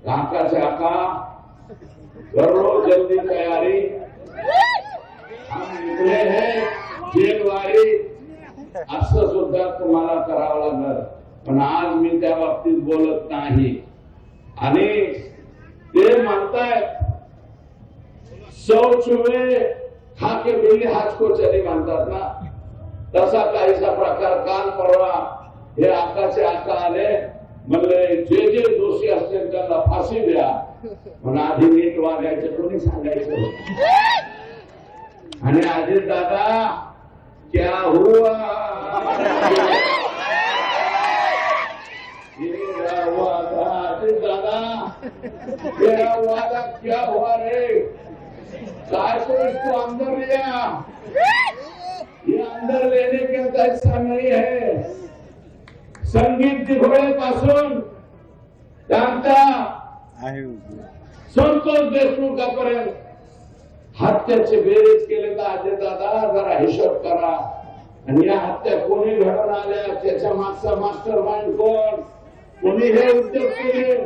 काकाचे आका दररोज जल्दी तयारी हम निकले हैं जेलवारी असं सुद्धा तुम्हाला करावं लागणार. पण आज मी त्या बाबतीत बोलत नाही. आणि ते म्हणतायत शौचवे खाके बिल्ली हाचको चली म्हणतात ना, तसा काहीसा प्रकार. काल परवा हे आकाचे आका आले, म्हणले जे जे दोषी असतील त्यांना फाशी द्या. पण आधी नीट वागायचं कोणी सांगायचं. आणि अजित दादा क्या हुआ अजित दादा तेरा वादा क्या हुआ रे. काय को इसको अंदर लिया, ये अंदर लेने का ऐसा नहीं है. संगीत दिघोळे पासून संतोष देशमुखापर्यंत हत्याचे बेरीज केले तर अजय दादा जरा हिशोब करा. आणि या हत्या कोणी घडवून आल्या, त्याच्या मागचा मास्टर माइंड कोण, कोणी हे उद्योग केले.